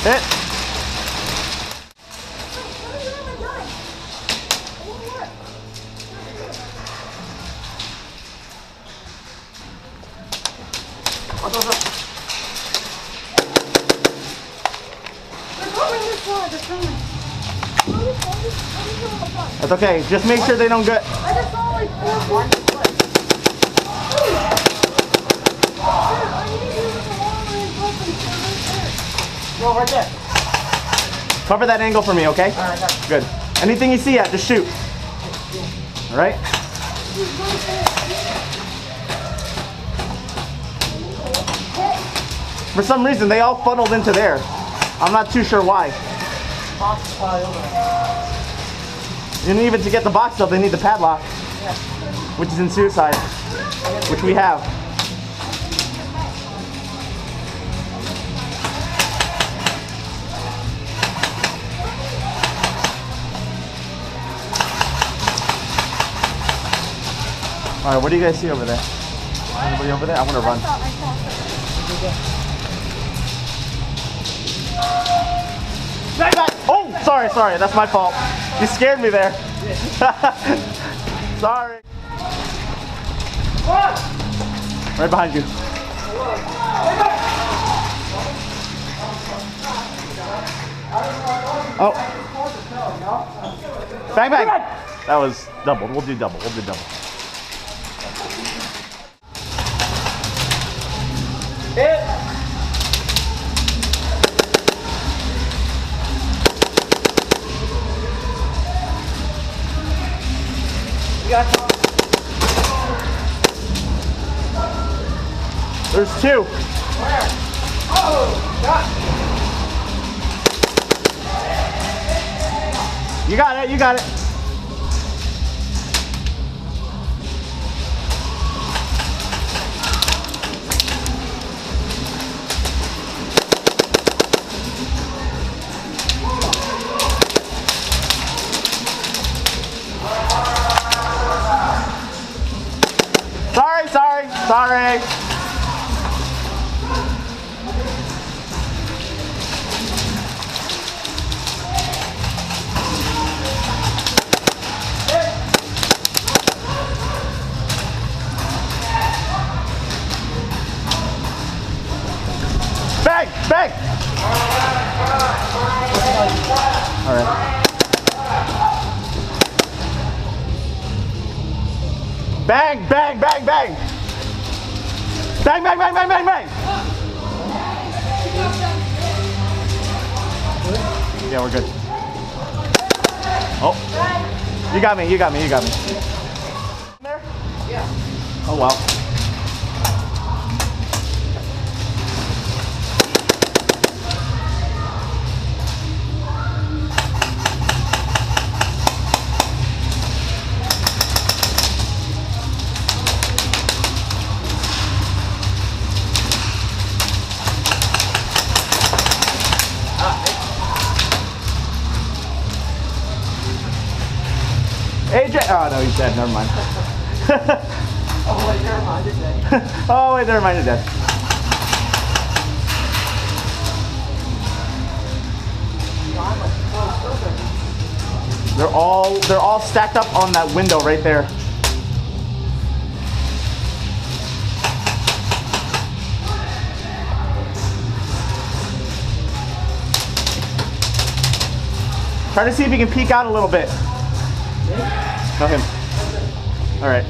Hit. That's okay. Just make sure they don't get. I just saw like 4 points. Go right there. Cover that angle for me, okay? Alright, got it. Good. Anything you see at, just shoot. All right. For some reason, they all funneled into there. I'm not too sure why. Box is probably over there. And even to get the box up, they need the padlock, Yeah. which is in suicide, which we have. All right, what do you guys see over there? Anybody over there? I want to run. Bang, bang. Oh, sorry. That's my fault. You scared me there. Sorry. Right behind you. Oh. Bang, bang. That was double. We'll do double. Hit. You got it. There's two. Where? Oh, got it. You got it. Sorry. Bang! All right. Bang! Bang! Yeah, we're good. Oh, you got me. There? Yeah. Oh, wow. AJ, oh no, he's dead, never mind. Oh, wait, never mind, you're dead. Oh wait, never mind, you're dead. They're all stacked up on that window right there. Try to see if you can peek out a little bit. No, him. All right.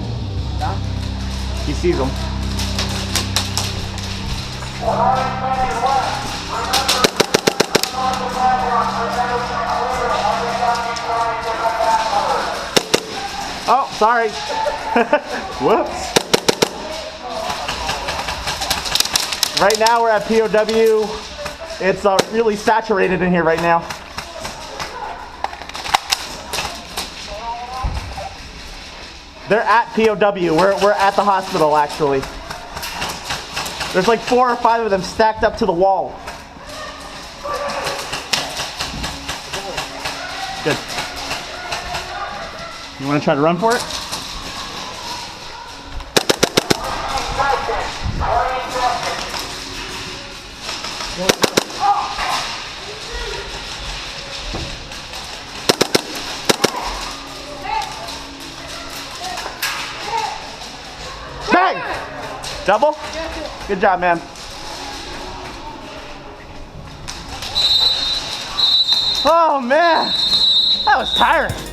He sees them. Oh, sorry. Whoops. Right now we're at POW. It's really saturated in here right now. They're at POW. We're at the hospital, actually. There's like 4 or 5 of them stacked up to the wall. Good. You want to try to run for it? Double? Good job, man. Oh man, that was tiring.